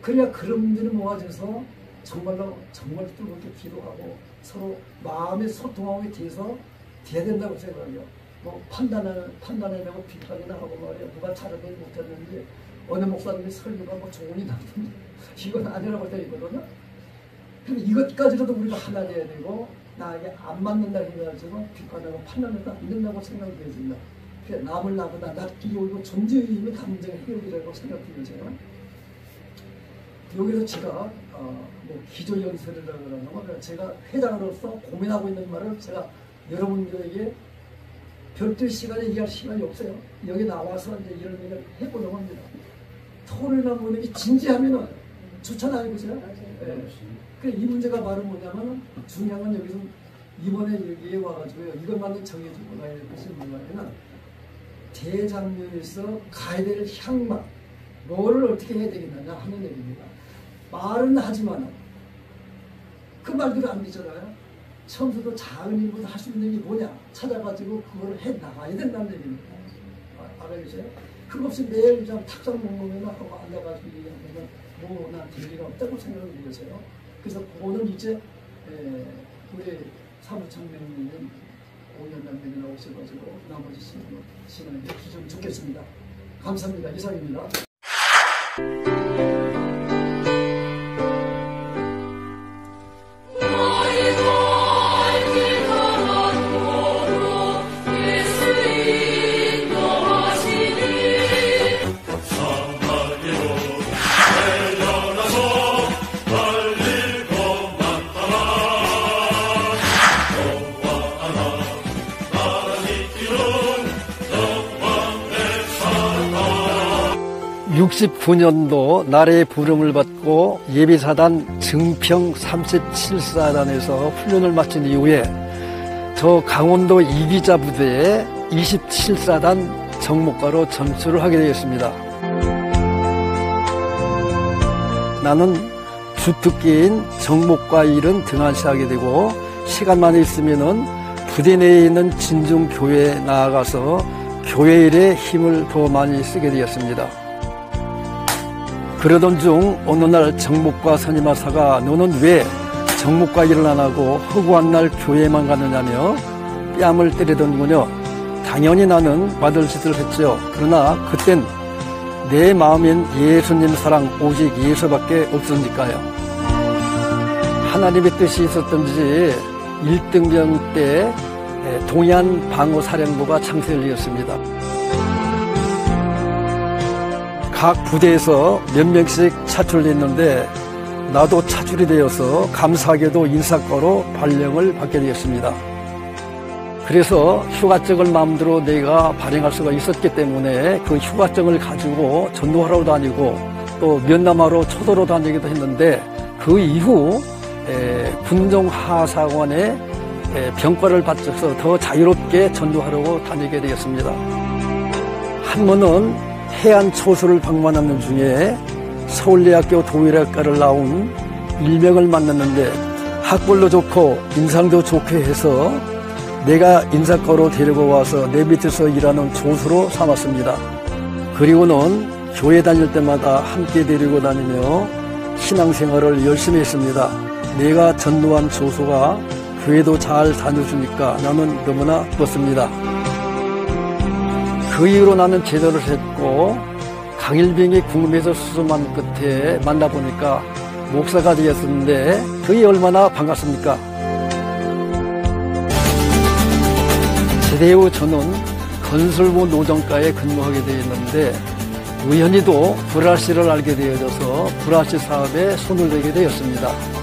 그래야 그런 분들이 모아져서 정말로 정말 뜨겁게 기도하고 서로 마음의 소통하고 돼서 돼야 된다고 생각해요. 뭐 판단해내고 비판이나 하고 말이야. 누가 잘하게 못했는지 어느 목사님이 설교가 뭐 조언이 나던데 이건 아니라고 되어 있거든요. 근데 이것까지라도 우리가 하나 돼야 되고 나에게 안 맞는다 해가지고 비판하고 판단해도 안 된다고 생각이 되어집니다. 남을 나보다 낫기 오고 존재의 힘이 감정의 해결이라고 생각해요. 제가 여기서 제가 뭐 기조연설이라고 그러면 제가 회장으로서 고민하고 있는 말을 제가 여러분들에게 별도의 시간에 얘기할 시간이 없어요. 여기 나와서 이제 이런 얘기를 해보려고 합니다. 토론이나 뭐 이렇게 진지하면은 좋잖아요, 그죠? 네. 이 문제가 바로 뭐냐면 중요한 건 여기서 이번에 여기에 와가지고요. 이것만도 정해주고 가야 될 것이 뭐냐면 대장면에서 가야 될 향막, 뭐를 어떻게 해야 되겠느냐 하는 얘기입니다. 말은 하지만 그 말대로 안 되잖아요. 처음부터 작은 일부터 할 수 있는 게 뭐냐 찾아가지고 그걸 해 나가야 된다는 얘기입니다. 알아계세요? 그거 없이 매일 그냥 탁상 먹으면 하고 앉아가지고 얘기하면 뭐나 될 일이 없다고 생각을 해보세요. 그래서 그거는 이제 우리 사무총장님 5년 남편이나 오셔가지고 나머지 시간에 주시면 좋겠습니다. 감사합니다. 이상입니다. (69년도) 나라의 부름을 받고 예비사단 증평 37사단에서 훈련을 마친 이후에 저 강원도 이기자 부대에 27사단 정목과로 전출을 하게 되었습니다. 나는 주특기인 정목과 일은 등한시하게 되고 시간만 있으면은 부대 내에 있는 진중교회에 나아가서 교회 일에 힘을 더 많이 쓰게 되었습니다. 그러던 중 어느 날 정목과 선임하사가 너는 왜 정목과 일을 안 하고 허구한 날 교회만 가느냐며 뺨을 때리더군요. 당연히 나는 받을 짓을 했죠. 그러나 그땐 내 마음엔 예수님 사랑 오직 예수밖에 없으니까요. 하나님의 뜻이 있었던지 1등병 때 동해안 방어사령부가 창설되었습니다. 각 부대에서 몇 명씩 차출됐는데 나도 차출이 되어서 감사하게도 인사과로 발령을 받게 되었습니다. 그래서 휴가증을 마음대로 내가 발행할 수가 있었기 때문에 그 휴가증을 가지고 전도하러 다니고 또 면담하러 초도로 다니기도 했는데 그 이후 군종하사관의 병과를 받쳐서 더 자유롭게 전도하려고 다니게 되었습니다. 한 번은 해안 초소를 방문하는 중에 서울대학교 도의학과를 나온 일명을 만났는데 학벌도 좋고 인상도 좋게 해서 내가 인사과로 데리고 와서 내 밑에서 일하는 조수로 삼았습니다. 그리고는 교회 다닐 때마다 함께 데리고 다니며 신앙생활을 열심히 했습니다. 내가 전도한 조수가 교회도 잘 다녀주니까 나는 너무나 좋습니다. 그 이후로 나는 제도를 했고 강일병이 궁금해서 수소만 끝에 만나보니까 목사가 되었는데 그게 얼마나 반갑습니까? 제대 후 저는 건설부 노정과에 근무하게 되었는데 우연히도 불화시를 알게 되어져서 불화시 사업에 손을 대게 되었습니다.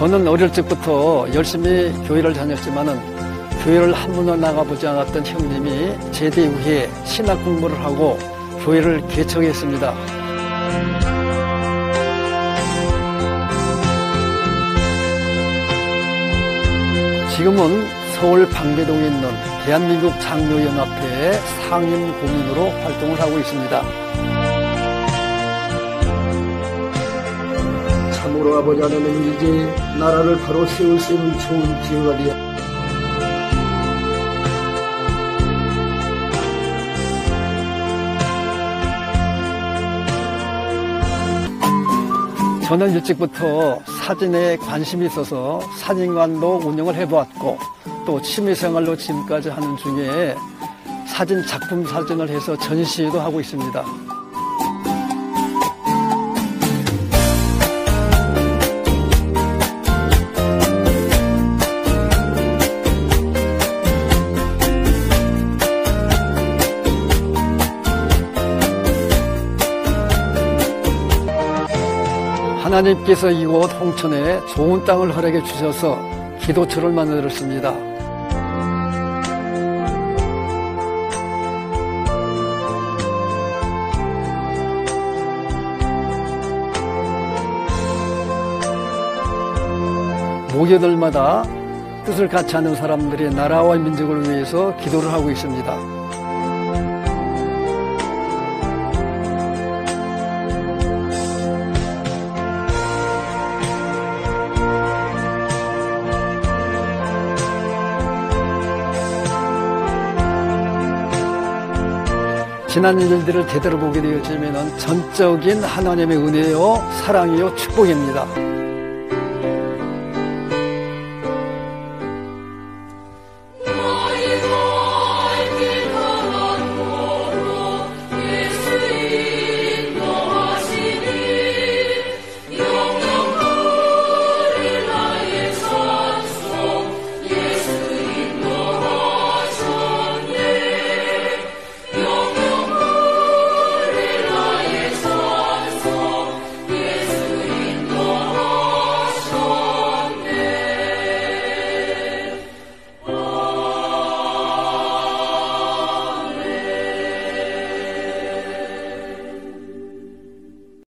저는 어릴 적부터 열심히 교회를 다녔지만은 교회를 한 번도 나가보지 않았던 형님이 제대 후에 신학 공부를 하고 교회를 개척했습니다. 지금은 서울 방배동에 있는 대한민국 장로연합회의 상임 고문으로 활동을 하고 있습니다. 참으로 아버지 하나님 이제 나라를 바로 세울 수 있는 좋은 기회가 되어 저는 일찍부터 사진에 관심이 있어서 사진관도 운영을 해보았고 또 취미생활로 지금까지 하는 중에 사진 작품 사진을 해서 전시도 하고 있습니다. 하나님께서 이곳 홍천에 좋은 땅을 허락해 주셔서 기도처를 만들었습니다. 목요일마다 뜻을 같이 하는 사람들이 나라와 민족을 위해서 기도를 하고 있습니다. 지난 일들을 제대로 보게 되어지면 전적인 하나님의 은혜요, 사랑이요, 축복입니다.